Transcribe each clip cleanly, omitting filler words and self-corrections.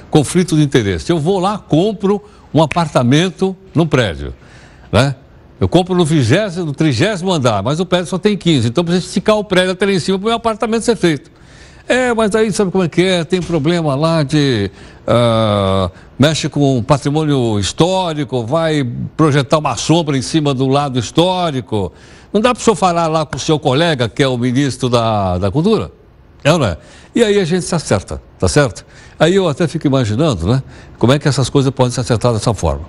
conflito de interesse. Eu vou lá, compro um apartamento num prédio, né? Eu compro no 30º andar, mas o prédio só tem 15, então precisa esticar o prédio até lá em cima para o meu apartamento ser feito. Mas aí sabe como é que é? Tem problema lá de... mexe com patrimônio histórico, vai projetar uma sombra em cima do lado histórico. Não dá para o senhor falar lá com o seu colega, que é o ministro da Cultura? É ou não é? E aí a gente se acerta, tá certo? Aí eu até fico imaginando, né? Como é que essas coisas podem se acertar dessa forma.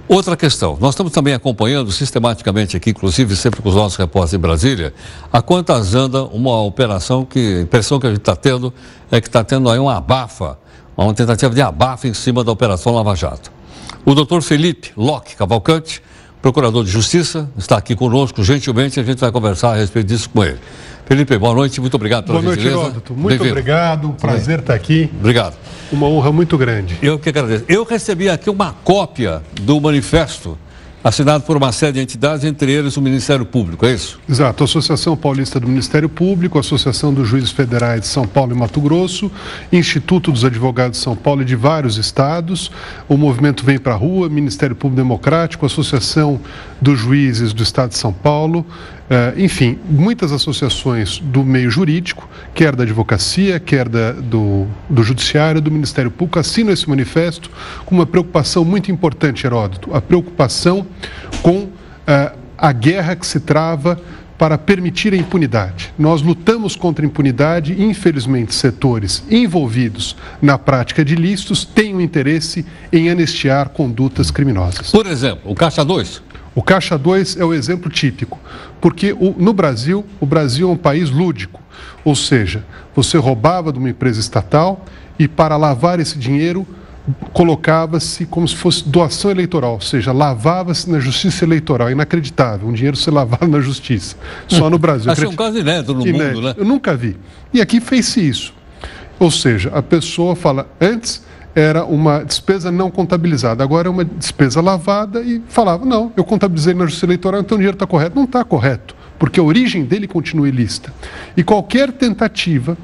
Outra questão, nós estamos também acompanhando sistematicamente aqui, inclusive sempre com os nossos repórteres em Brasília, a quantas anda uma operação que, a impressão que a gente está tendo é que está tendo aí uma tentativa de abafa em cima da Operação Lava Jato. O doutor Felipe Locke Cavalcante, procurador de Justiça, está aqui conosco, gentilmente, a gente vai conversar a respeito disso com ele. Felipe, boa noite, muito obrigado pela gentileza. Boa noite, Heródoto. Muito obrigado, prazer estar aqui. Obrigado. Uma honra muito grande. Eu que agradeço. Eu recebi aqui uma cópia do manifesto assinado por uma série de entidades, entre eles o Ministério Público, é isso? Exato, a Associação Paulista do Ministério Público, a Associação dos Juízes Federais de São Paulo e Mato Grosso, Instituto dos Advogados de São Paulo e de vários estados, o Movimento Vem Pra Rua, Ministério Público Democrático, Associação dos Juízes do Estado de São Paulo, enfim, muitas associações do meio jurídico, quer da advocacia, quer do judiciário, do Ministério Público, assinam esse manifesto com uma preocupação muito importante, Heródoto, a preocupação com a guerra que se trava para permitir a impunidade. Nós lutamos contra a impunidade e, infelizmente, setores envolvidos na prática de ilícitos têm um interesse em anistiar condutas criminosas. Por exemplo, o Caixa 2. O Caixa 2 é o exemplo típico, porque no Brasil, o Brasil é um país lúdico, ou seja, você roubava de uma empresa estatal e para lavar esse dinheiro colocava-se como se fosse doação eleitoral, ou seja, lavava-se na justiça eleitoral, inacreditável, um dinheiro ser lavado na justiça, só no Brasil. Acho que é um caso inédito no mundo, né? Eu nunca vi. E aqui fez-se isso, ou seja, a pessoa fala, antes era uma despesa não contabilizada, agora é uma despesa lavada e falava, não, eu contabilizei na justiça eleitoral, então o dinheiro está correto. Não está correto, porque a origem dele continua ilícita. E qualquer tentativa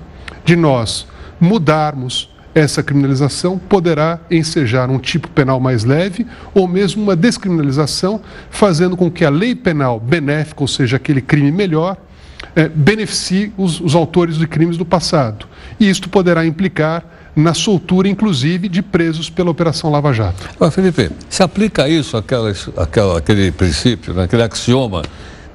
de nós mudarmos essa criminalização poderá ensejar um tipo penal mais leve ou mesmo uma descriminalização, fazendo com que a lei penal benéfica, ou seja, aquele crime melhor, beneficie os autores de crimes do passado. E isto poderá implicar na soltura, inclusive, de presos pela Operação Lava Jato. Felipe, se aplica isso, aquele princípio, aquele axioma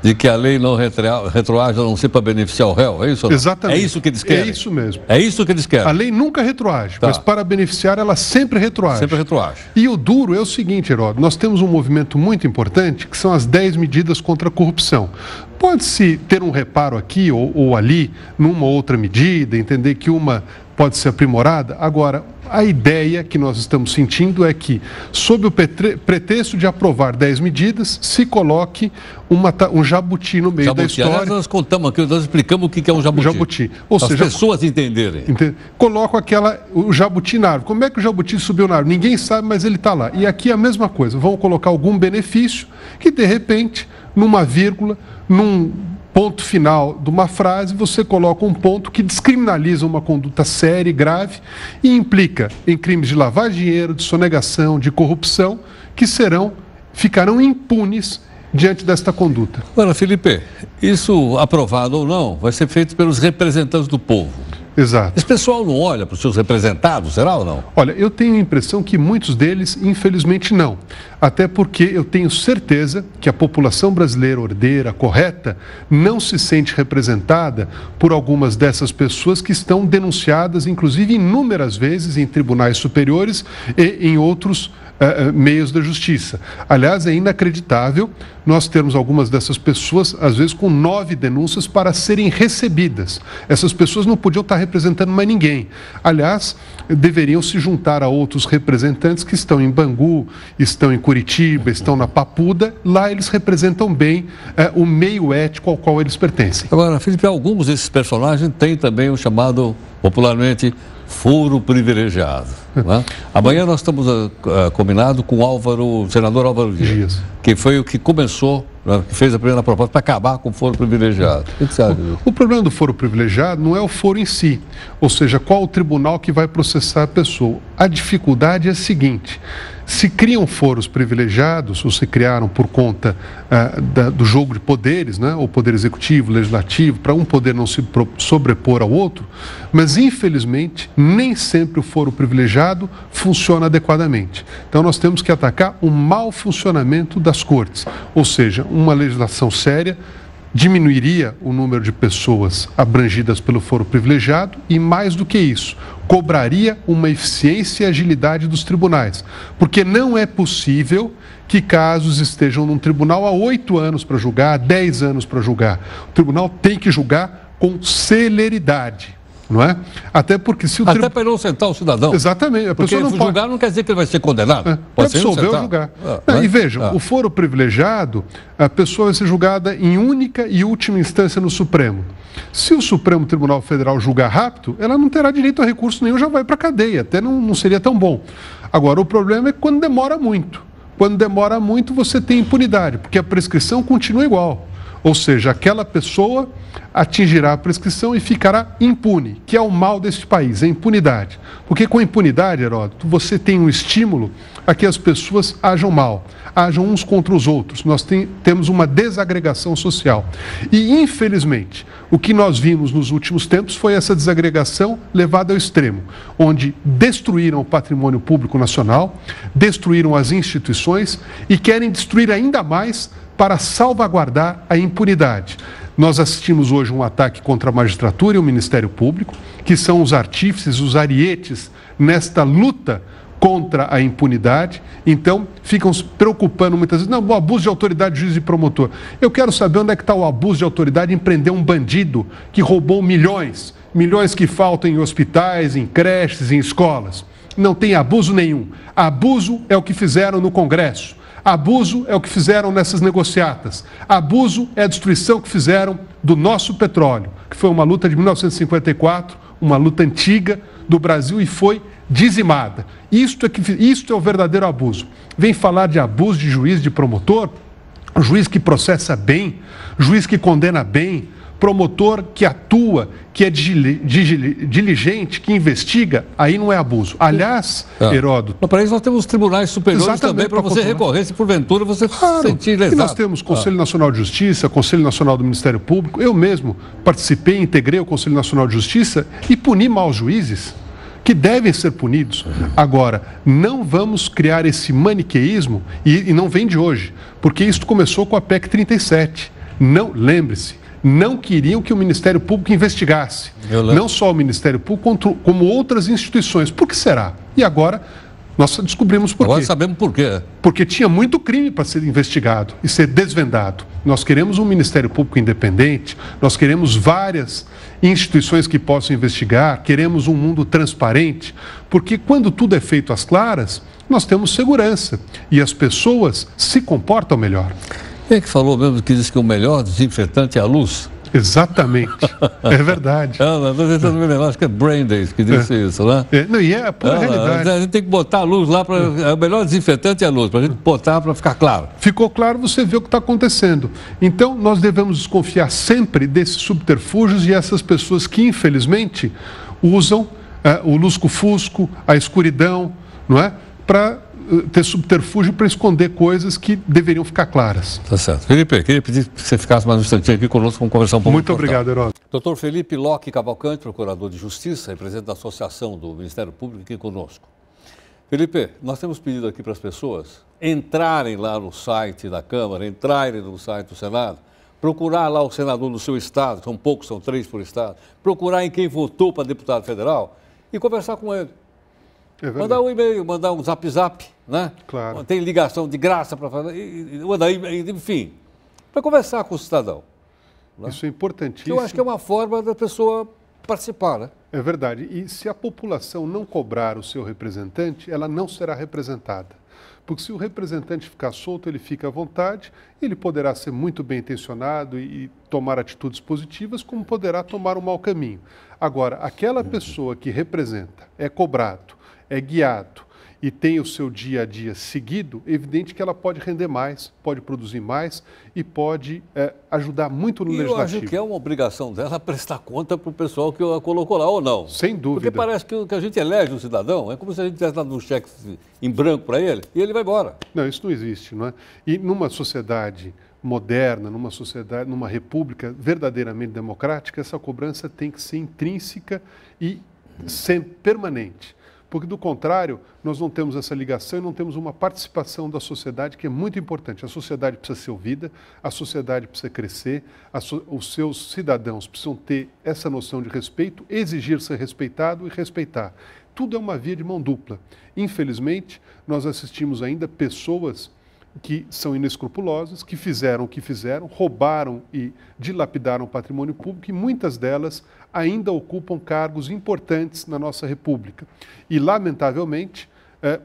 de que a lei não retroage a não ser para beneficiar o réu, é isso? Ou não? Exatamente. É isso que eles querem? É isso mesmo. É isso que eles querem? A lei nunca retroage, tá, mas para beneficiar ela sempre retroage. Sempre retroage. E o duro é o seguinte, Heródoto, nós temos um movimento muito importante que são as 10 medidas contra a corrupção. Pode-se ter um reparo aqui ou ali, numa outra medida, entender que uma pode ser aprimorada. Agora, a ideia que nós estamos sentindo é que, sob o pretexto de aprovar 10 medidas, se coloque um jabuti no meio da história. Aliás, nós contamos aqui, nós explicamos o que é um jabuti. Ou seja, as pessoas entenderem. Colocam o jabuti na árvore. Como é que o jabuti subiu na árvore? Ninguém sabe, mas ele está lá. E aqui é a mesma coisa. Vão colocar algum benefício que, de repente, numa vírgula, num ponto final de uma frase, você coloca um ponto que descriminaliza uma conduta séria e grave e implica em crimes de lavagem de dinheiro, de sonegação, de corrupção, que ficarão impunes diante desta conduta. Agora, Felipe, isso aprovado ou não, vai ser feito pelos representantes do povo. Exato. Esse pessoal não olha para os seus representados, será ou não? Olha, eu tenho a impressão que muitos deles, infelizmente, não. Até porque eu tenho certeza que a população brasileira ordeira, correta, não se sente representada por algumas dessas pessoas que estão denunciadas, inclusive, inúmeras vezes em tribunais superiores e em outros meios da justiça. Aliás, é inacreditável nós termos algumas dessas pessoas, às vezes, com 9 denúncias para serem recebidas. Essas pessoas não podiam estar representando mais ninguém. Aliás, deveriam se juntar a outros representantes que estão em Bangu, estão em Curitiba, estão na Papuda. Lá eles representam bem o meio ético ao qual eles pertencem. Agora, Felipe, alguns desses personagens têm também o chamado, popularmente, foro privilegiado. Né? Amanhã nós estamos combinado com o senador Álvaro Dias, que foi o que começou né, que fez a primeira proposta para acabar com o foro privilegiado. O que você acha disso? O problema do foro privilegiado não é o foro em si, ou seja, qual o tribunal que vai processar a pessoa. A dificuldade é a seguinte: se criam foros privilegiados, ou se criaram por conta do jogo de poderes, né, o poder executivo, legislativo, para um poder não se sobrepor ao outro, mas infelizmente nem sempre o foro privilegiado funciona adequadamente. Então nós temos que atacar o mau funcionamento das cortes, ou seja, uma legislação séria diminuiria o número de pessoas abrangidas pelo foro privilegiado e, mais do que isso, cobraria uma eficiência e agilidade dos tribunais. Porque não é possível que casos estejam num tribunal há 8 anos para julgar, há 10 anos para julgar. O tribunal tem que julgar com celeridade. Não é? Até porque se o Até para inocentar o cidadão. Exatamente. A Porque pessoa não julgar não quer dizer que ele vai ser condenado. Para absolver ou julgar. E vejam, o foro privilegiado, a pessoa vai ser julgada em única e última instância no Supremo. Se o Supremo Tribunal Federal julgar rápido, ela não terá direito a recurso nenhum, já vai para a cadeia. Até não seria tão bom. Agora, o problema é quando demora muito. Quando demora muito, você tem impunidade, porque a prescrição continua igual. Ou seja, aquela pessoa atingirá a prescrição e ficará impune, que é o mal deste país, a impunidade. Porque com a impunidade, Heródoto, você tem um estímulo a que as pessoas ajam mal, ajam uns contra os outros. Nós temos uma desagregação social. E, infelizmente, o que nós vimos nos últimos tempos foi essa desagregação levada ao extremo, onde destruíram o patrimônio público nacional, destruíram as instituições e querem destruir ainda mais para salvaguardar a impunidade. Nós assistimos hoje um ataque contra a magistratura e o Ministério Público, que são os artífices, os arietes nesta luta contra a impunidade. Então, ficam se preocupando muitas vezes. Não, o abuso de autoridade de juiz e promotor. Eu quero saber onde é que está o abuso de autoridade em prender um bandido que roubou milhões, milhões que faltam em hospitais, em creches, em escolas. Não tem abuso nenhum. Abuso é o que fizeram no Congresso. Abuso é o que fizeram nessas negociatas. Abuso é a destruição que fizeram do nosso petróleo, que foi uma luta de 1954, uma luta antiga do Brasil e foi dizimada. Isto é o verdadeiro abuso. Vem falar de abuso de juiz, de promotor, juiz que processa bem, juiz que condena bem, promotor que atua, que é diligente, que investiga, aí não é abuso. Aliás, Heródoto... Para isso nós temos tribunais superiores também para você recorrer, se porventura você sentir lesado. E nós temos Conselho Nacional de Justiça, Conselho Nacional do Ministério Público. Eu mesmo participei, integrei o Conselho Nacional de Justiça e puni maus juízes, que devem ser punidos. Agora, não vamos criar esse maniqueísmo, e não vem de hoje, porque isso começou com a PEC 37. Não, lembre-se, não queriam que o Ministério Público investigasse. Não só o Ministério Público, como outras instituições. Por que será? E agora nós descobrimos por quê. Agora sabemos por quê. Porque tinha muito crime para ser investigado e ser desvendado. Nós queremos um Ministério Público independente, nós queremos várias instituições que possam investigar, queremos um mundo transparente, porque quando tudo é feito às claras, nós temos segurança e as pessoas se comportam melhor. Quem é que falou mesmo que disse que o melhor desinfetante é a luz? Exatamente, é verdade. Não estou tentando me lembrar, acho que é Brandeis que disse isso, né? E é a pura realidade. A gente tem que botar a luz lá, o melhor desinfetante é a luz, para a gente botar para ficar claro. Ficou claro, você vê o que está acontecendo. Então, nós devemos desconfiar sempre desses subterfúgios e essas pessoas que, infelizmente, usam o lusco-fusco, a escuridão, não é? Para ter subterfúgio para esconder coisas que deveriam ficar claras. Tá certo. Felipe, queria pedir que você ficasse mais um instantinho aqui conosco, vamos conversar um pouco. Muito obrigado, Heródoto. Doutor Felipe Locke Cavalcante, procurador de Justiça e presidente da Associação do Ministério Público, aqui conosco. Felipe, nós temos pedido aqui para as pessoas entrarem lá no site da Câmara, entrarem no site do Senado, procurar lá o senador do seu estado, são poucos, são 3 por estado, procurar em quem votou para deputado federal e conversar com ele. Mandar um e-mail, mandar um zap, né? Claro. Tem ligação de graça para fazer, enfim, para conversar com o cidadão. Né? Isso é importantíssimo. Eu acho que é uma forma da pessoa participar, né? É verdade. E se a população não cobrar o seu representante, ela não será representada. Porque se o representante ficar solto, ele fica à vontade, ele poderá ser muito bem intencionado e tomar atitudes positivas, como poderá tomar um mau caminho. Agora, aquela pessoa que representa, é cobrado, é guiado e tem o seu dia a dia seguido, é evidente que ela pode render mais, pode produzir mais e pode ajudar muito no legislativo. Eu acho que é uma obrigação dela prestar conta para o pessoal que a colocou lá, ou não? Sem dúvida. Porque parece que a gente elege um cidadão, é como se a gente tivesse dado um cheque em branco para ele e ele vai embora. Não, isso não existe, não é? E numa sociedade moderna, numa sociedade, numa república verdadeiramente democrática, essa cobrança tem que ser intrínseca e sempre permanente. Porque, do contrário, nós não temos essa ligação e não temos uma participação da sociedade que é muito importante. A sociedade precisa ser ouvida, a sociedade precisa crescer, os seus cidadãos precisam ter essa noção de respeito, exigir ser respeitado e respeitar. Tudo é uma via de mão dupla. Infelizmente, nós assistimos ainda pessoas que são inescrupulosas, que fizeram o que fizeram, roubaram e dilapidaram o patrimônio público e muitas delas ainda ocupam cargos importantes na nossa República. E, lamentavelmente,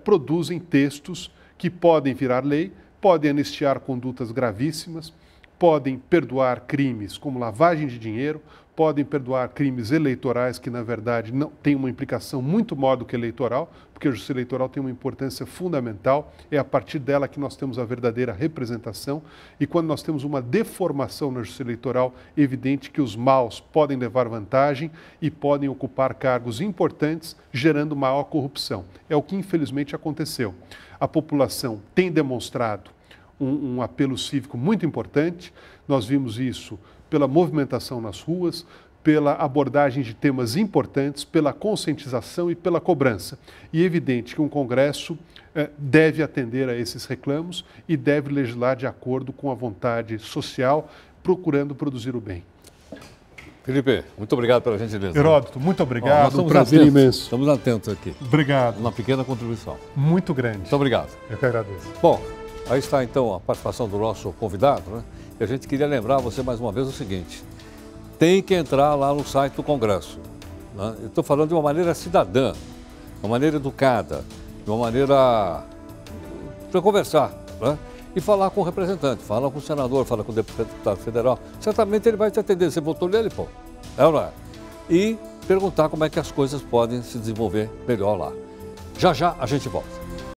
produzem textos que podem virar lei, podem anistiar condutas gravíssimas, podem perdoar crimes como lavagem de dinheiro, podem perdoar crimes eleitorais que, na verdade, não têm uma implicação muito maior do que eleitoral, porque a justiça eleitoral tem uma importância fundamental, é a partir dela que nós temos a verdadeira representação, e quando nós temos uma deformação na justiça eleitoral, é evidente que os maus podem levar vantagem e podem ocupar cargos importantes, gerando maior corrupção. É o que, infelizmente, aconteceu. A população tem demonstrado um apelo cívico muito importante, nós vimos isso pela movimentação nas ruas, pela abordagem de temas importantes, pela conscientização e pela cobrança. E é evidente que um Congresso deve atender a esses reclamos e deve legislar de acordo com a vontade social, procurando produzir o bem. Felipe, muito obrigado pela gentileza. Heródoto, muito obrigado. Um prazer imenso. Estamos atentos aqui. Obrigado. Uma pequena contribuição. Muito grande. Muito obrigado. Eu que agradeço. Bom, aí está então a participação do nosso convidado, né? E a gente queria lembrar você mais uma vez o seguinte: tem que entrar lá no site do Congresso, né? Eu estou falando de uma maneira cidadã, de uma maneira educada, de uma maneira para conversar, né? E falar com o representante, falar com o senador, falar com o deputado federal. Certamente ele vai te atender. Você votou nele, pô? É ou não é? E perguntar como é que as coisas podem se desenvolver melhor lá. Já já a gente volta.